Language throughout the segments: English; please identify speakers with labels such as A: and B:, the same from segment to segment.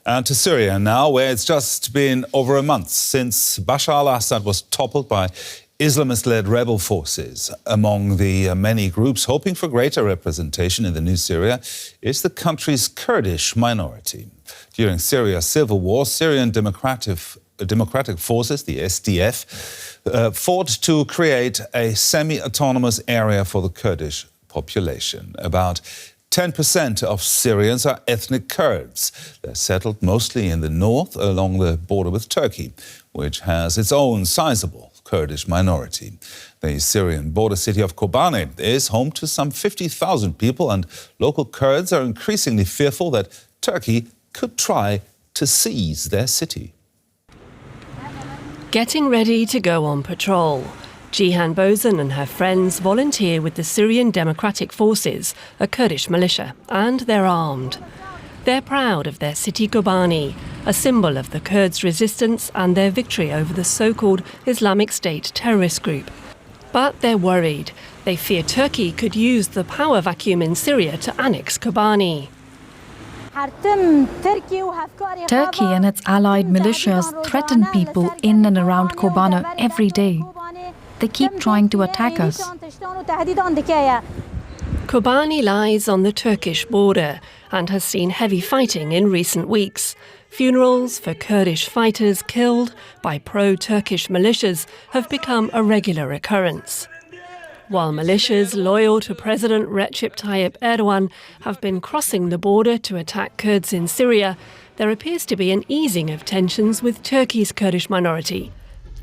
A: And to Syria now, where it's just been over a month since Bashar al-Assad was toppled by Islamist-led rebel forces. Among the many groups hoping for greater representation in the new Syria is the country's Kurdish minority. During Syria's civil war, Syrian Democratic Forces, the SDF, fought to create a semi-autonomous area for the Kurdish population. About 10% of Syrians are ethnic Kurds. They're settled mostly in the north along the border with Turkey, which has its own sizable Kurdish minority. The Syrian border city of Kobane is home to some 50,000 people, and local Kurds are increasingly fearful that Turkey could try to seize their city.
B: Getting ready to go on patrol. Cihan Bozan and her friends volunteer with the Syrian Democratic Forces, a Kurdish militia, and they're armed. They're proud of their city Kobane, a symbol of the Kurds' resistance and their victory over the so-called Islamic State terrorist group. But they're worried. They fear Turkey could use the power vacuum in Syria to annex Kobane.
C: Turkey and its allied militias threaten people in and around Kobane every day. They keep trying to attack us.
B: Kobane lies on the Turkish border and has seen heavy fighting in recent weeks. Funerals for Kurdish fighters killed by pro-Turkish militias have become a regular occurrence. While militias loyal to President Recep Tayyip Erdogan have been crossing the border to attack Kurds in Syria, there appears to be an easing of tensions with Turkey's Kurdish minority.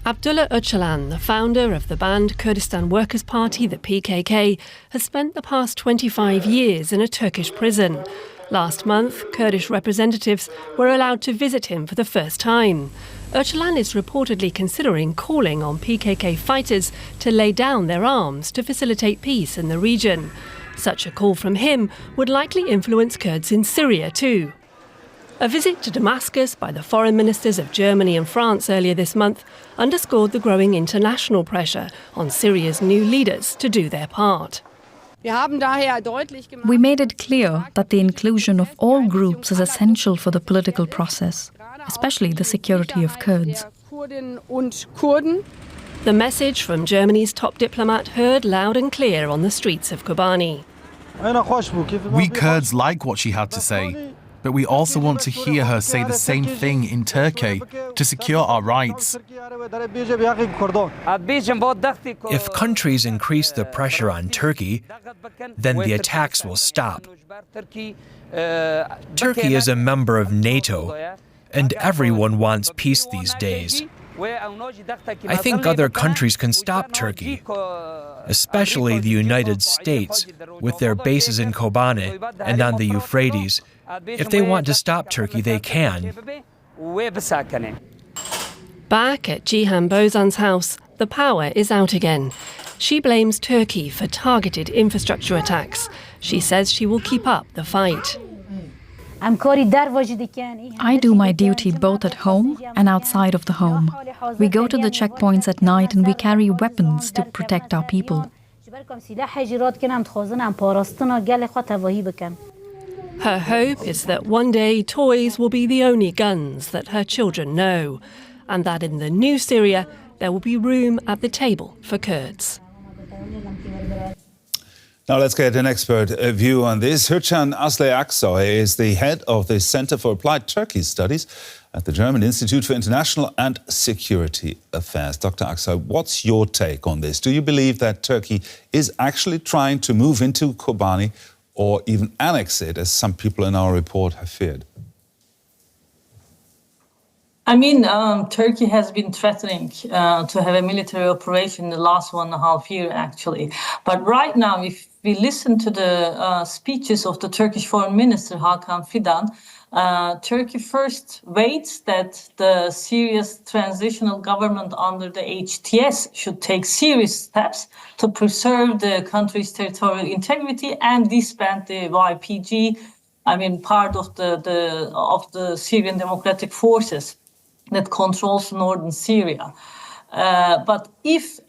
B: Abdullah Öcalan, the founder of the banned Kurdistan Workers' Party, the PKK, has spent the past 25 years in a Turkish prison. Last month, Kurdish representatives were allowed to visit him for the first time. Öcalan is reportedly considering calling on PKK fighters to lay down their arms to facilitate peace in the region. Such a call from him would likely influence Kurds in Syria too. A visit to Damascus by the foreign ministers of Germany and France earlier this month underscored the growing international pressure on Syria's new leaders to do their part.
C: We made it clear that the inclusion of all groups is essential for the political process, especially the security of Kurds.
B: The message from Germany's top diplomat heard loud and clear on the streets of Kobane.
D: We Kurds like what she had to say, but we also want to hear her say the same thing in Turkey to secure our rights.
E: If countries increase the pressure on Turkey, then the attacks will stop. Turkey is a member of NATO, and everyone wants peace these days. I think other countries can stop Turkey, especially the United States, with their bases in Kobane and on the Euphrates. If they want to stop Turkey, they can.
B: Back at Cihan Bozan's house, the power is out again. She blames Turkey for targeted infrastructure attacks. She says she will keep up the fight.
C: I do my duty both at home and outside of the home. We go to the checkpoints at night and we carry weapons to protect our people.
B: Her hope is that one day toys will be the only guns that her children know, and that in the new Syria there will be room at the table for Kurds.
A: Now let's get an expert view on this. Hurcan Aksoy is the head of the Center for Applied Turkey Studies at the German Institute for International and Security Affairs. Dr. Aksoy, what's your take on this? Do you believe that Turkey is actually trying to move into Kobane or even annex it, as some people in our report have feared?
F: Turkey has been threatening to have a military operation in the last 1.5 years, actually. But right now, if we listen to the speeches of the Turkish Foreign Minister, Hakan Fidan, Turkey first waits that the Syria's transitional government under the HTS should take serious steps to preserve the country's territorial integrity and disband the YPG, part of the Syrian Democratic Forces that controls northern Syria. But if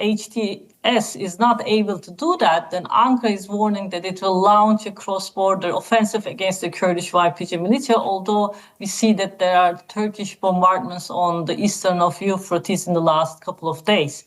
F: HTS is not able to do that, then Ankara is warning that it will launch a cross-border offensive against the Kurdish YPG militia, although we see that there are Turkish bombardments on the eastern of Euphrates in the last couple of days.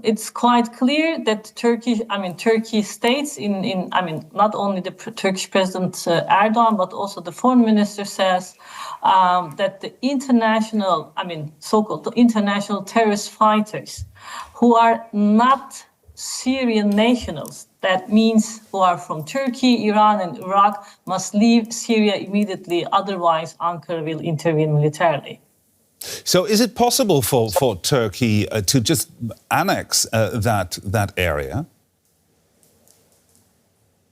F: It's quite clear that Turkey states not only the Turkish President Erdogan, but also the foreign minister says that the international, so-called international terrorist fighters who are not Syrian nationals, that means who are from Turkey, Iran, and Iraq, must leave Syria immediately, otherwise Ankara will intervene militarily.
A: So is it possible for Turkey to just annex that area?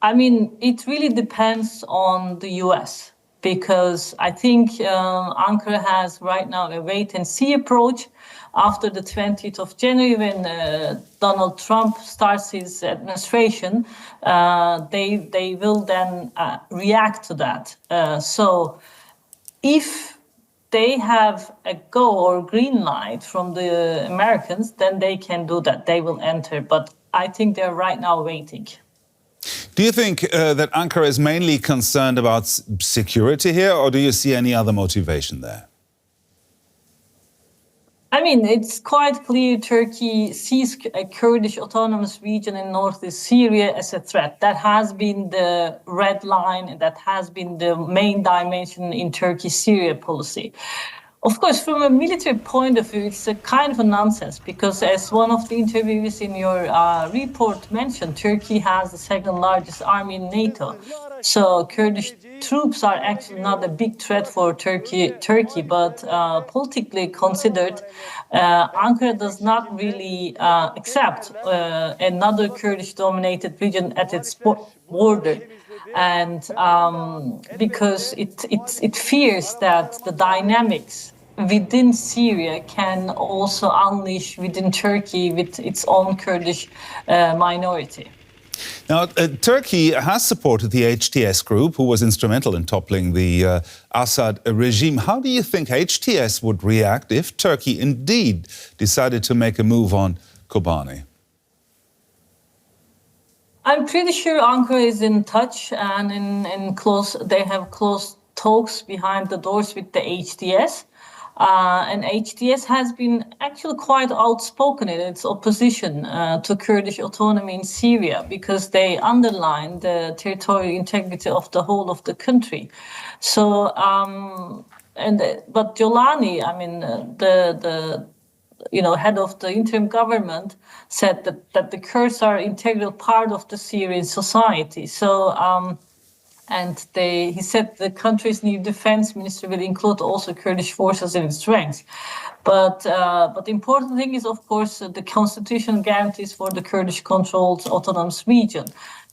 F: It really depends on the US, because I think Ankara has right now a wait-and-see approach. After the 20th of January, when Donald Trump starts his administration, they will then react to that. So if they have a go or green light from the Americans, then they can do that. They will enter. But I think they're right now waiting.
A: Do you think that Ankara is mainly concerned about security here, or do you see any other motivation there?
F: It's quite clear Turkey sees a Kurdish autonomous region in northeast Syria as a threat. That has been the red line, and that has been the main dimension in Turkey's Syria policy. Of course, from a military point of view, it's a kind of a nonsense, because as one of the interviewees in your report mentioned, Turkey has the second largest army in NATO. So Kurdish troops are actually not a big threat for Turkey, but politically considered, Ankara does not really accept another Kurdish-dominated region at its border. And because it fears that the dynamics within Syria can also unleash within Turkey with its own Kurdish minority.
A: Now, Turkey has supported the HTS group, who was instrumental in toppling the Assad regime. How do you think HTS would react if Turkey indeed decided to make a move on Kobane?
F: I'm pretty sure Ankara is in touch and they have close talks behind the doors with the HTS. And HTS has been actually quite outspoken in its opposition to Kurdish autonomy in Syria, because they underline the territorial integrity of the whole of the country. So, but Jolani, the head of the interim government, said that the Kurds are an integral part of the Syrian society. So, he said the country's new defense ministry will include also Kurdish forces in its ranks. But the important thing is, of course, the constitutional guarantees for the Kurdish-controlled autonomous region.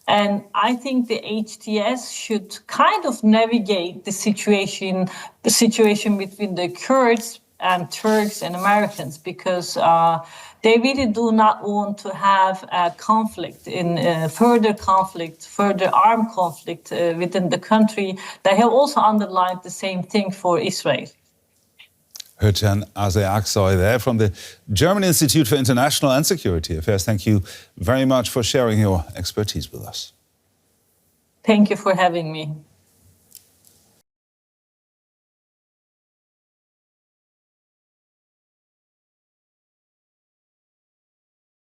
F: And I think the HTS should kind of navigate the situation between the Kurds and Turks and Americans, because they really do not want to have a conflict, further armed conflict within the country. They have also underlined the same thing for Israel.
A: Hurcan Aksoy there from the German Institute for International and Security Affairs. Thank you very much for sharing your expertise with us.
F: Thank you for having me.